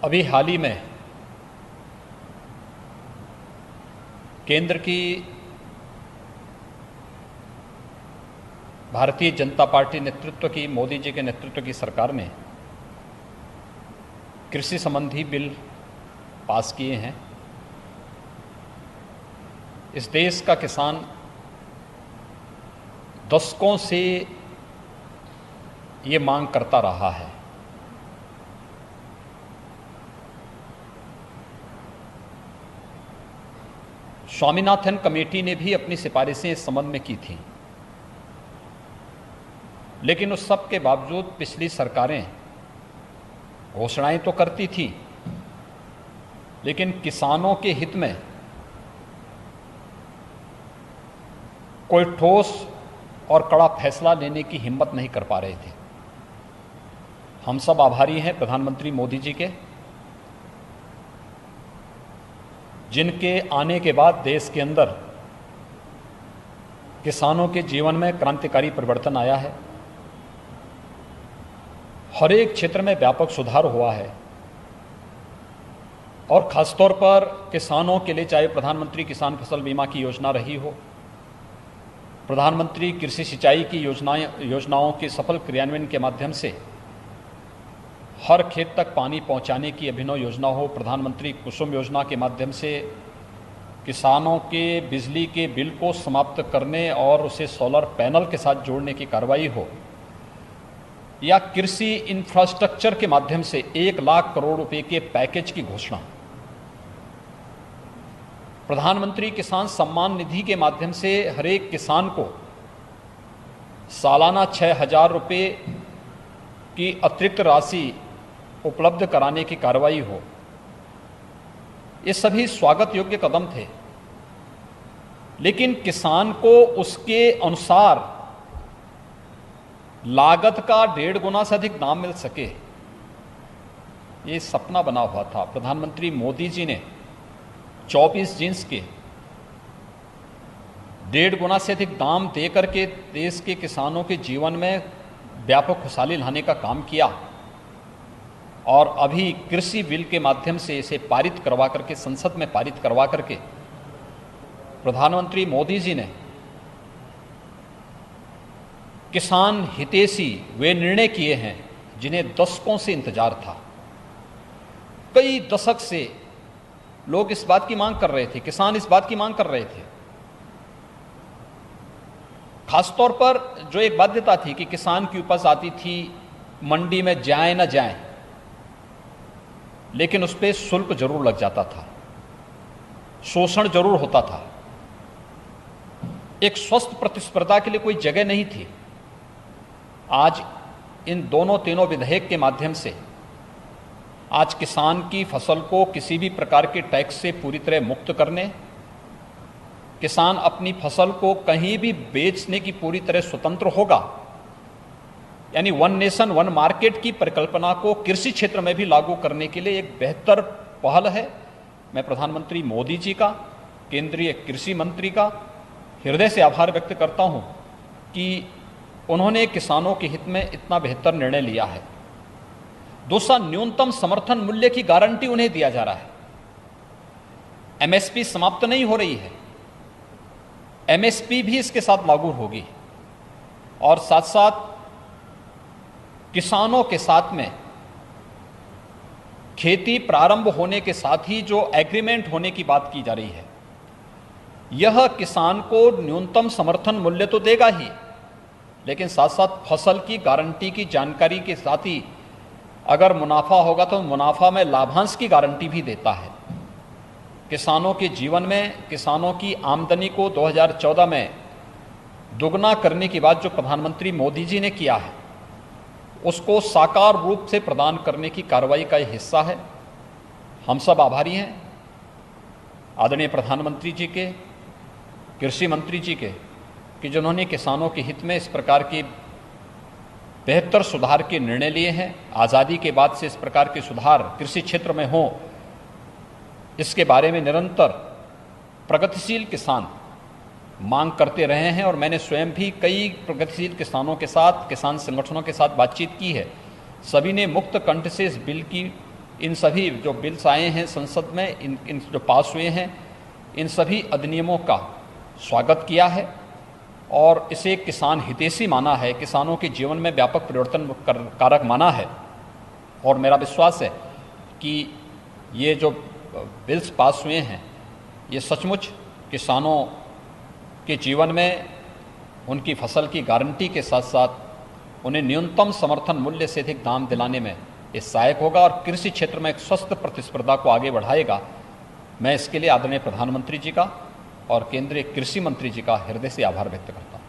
अभी हाल ही में केंद्र की भारतीय जनता पार्टी नेतृत्व की, मोदी जी के नेतृत्व की सरकार ने कृषि संबंधी बिल पास किए हैं। इस देश का किसान दशकों से ये मांग करता रहा है। स्वामीनाथन कमेटी ने भी अपनी सिफारिशें इस संबंध में की थी, लेकिन उस सब के बावजूद पिछली सरकारें घोषणाएं तो करती थी, लेकिन किसानों के हित में कोई ठोस और कड़ा फैसला लेने की हिम्मत नहीं कर पा रहे थे। हम सब आभारी हैं प्रधानमंत्री मोदी जी के, जिनके आने के बाद देश के अंदर किसानों के जीवन में क्रांतिकारी परिवर्तन आया है। हर एक क्षेत्र में व्यापक सुधार हुआ है और खासतौर पर किसानों के लिए, चाहे प्रधानमंत्री किसान फसल बीमा की योजना रही हो, प्रधानमंत्री कृषि सिंचाई की योजनाओं के सफल क्रियान्वयन के माध्यम से हर खेत तक पानी पहुंचाने की अभिनव योजना हो, प्रधानमंत्री कुसुम योजना के माध्यम से किसानों के बिजली के बिल को समाप्त करने और उसे सोलर पैनल के साथ जोड़ने की कार्रवाई हो, या कृषि इंफ्रास्ट्रक्चर के माध्यम से 1 लाख करोड़ रुपए के पैकेज की घोषणा, प्रधानमंत्री किसान सम्मान निधि के माध्यम से हर एक किसान को सालाना 6,000 रुपये की अतिरिक्त राशि उपलब्ध कराने की कार्रवाई हो, ये सभी स्वागत योग्य कदम थे। लेकिन किसान को उसके अनुसार लागत का 1.5 गुना से अधिक दाम मिल सके, ये सपना बना हुआ था। प्रधानमंत्री मोदी जी ने 24 जींस के 1.5 गुना से अधिक दाम देकर के देश के किसानों के जीवन में व्यापक खुशहाली लाने का काम किया और अभी कृषि बिल के माध्यम से इसे पारित करवा करके, संसद में पारित करवा करके प्रधानमंत्री मोदी जी ने किसान हितैषी वे निर्णय किए हैं जिन्हें दशकों से इंतजार था। कई दशक से लोग इस बात की मांग कर रहे थे, किसान इस बात की मांग कर रहे थे। खासतौर पर जो एक बाध्यता थी कि किसान की उपज आती थी, मंडी में जाए ना जाए, लेकिन उस पर शुल्क जरूर लग जाता था, शोषण जरूर होता था, एक स्वस्थ प्रतिस्पर्धा के लिए कोई जगह नहीं थी। आज इन दोनों तीनों विधेयक के माध्यम से आज किसान की फसल को किसी भी प्रकार के टैक्स से पूरी तरह मुक्त करने, किसान अपनी फसल को कहीं भी बेचने की पूरी तरह स्वतंत्र होगा, यानी 1 नेशन 1 मार्केट की परिकल्पना को कृषि क्षेत्र में भी लागू करने के लिए एक बेहतर पहल है। मैं प्रधानमंत्री मोदी जी का, केंद्रीय कृषि मंत्री का हृदय से आभार व्यक्त करता हूं कि उन्होंने किसानों के हित में इतना बेहतर निर्णय लिया है। दूसरा, न्यूनतम समर्थन मूल्य की गारंटी उन्हें दिया जा रहा है। एमएसपी समाप्त नहीं हो रही है, एमएसपी भी इसके साथ लागू होगी और साथ साथ किसानों के साथ में खेती प्रारंभ होने के साथ ही जो एग्रीमेंट होने की बात की जा रही है, यह किसान को न्यूनतम समर्थन मूल्य तो देगा ही, लेकिन साथ साथ फसल की गारंटी की जानकारी के साथ ही अगर मुनाफा होगा तो मुनाफा में लाभांश की गारंटी भी देता है। किसानों के जीवन में, किसानों की आमदनी को 2014 में दुगना करने की बात जो प्रधानमंत्री मोदी जी ने किया है, उसको साकार रूप से प्रदान करने की कार्रवाई का यह हिस्सा है। हम सब आभारी हैं आदरणीय प्रधानमंत्री जी के, कृषि मंत्री जी के, कि जिन्होंने किसानों के हित में इस प्रकार के बेहतर सुधार के निर्णय लिए हैं। आज़ादी के बाद से इस प्रकार के सुधार कृषि क्षेत्र में हों, इसके बारे में निरंतर प्रगतिशील किसान मांग करते रहे हैं और मैंने स्वयं भी कई प्रगतिशील किसानों के साथ, किसान संगठनों के साथ बातचीत की है। सभी ने मुक्त कंठ से इस बिल की इन सभी जो बिल्स आए हैं संसद में, इन जो पास हुए हैं, इन सभी अधिनियमों का स्वागत किया है और इसे किसान हितैषी माना है, किसानों के जीवन में व्यापक परिवर्तन कारक माना है। और मेरा विश्वास है कि ये जो बिल्स पास हुए हैं ये सचमुच किसानों के जीवन में उनकी फसल की गारंटी के साथ साथ उन्हें न्यूनतम समर्थन मूल्य से अधिक दाम दिलाने में ये सहायक होगा और कृषि क्षेत्र में एक स्वस्थ प्रतिस्पर्धा को आगे बढ़ाएगा। मैं इसके लिए आदरणीय प्रधानमंत्री जी का और केंद्रीय कृषि मंत्री जी का हृदय से आभार व्यक्त करता हूँ।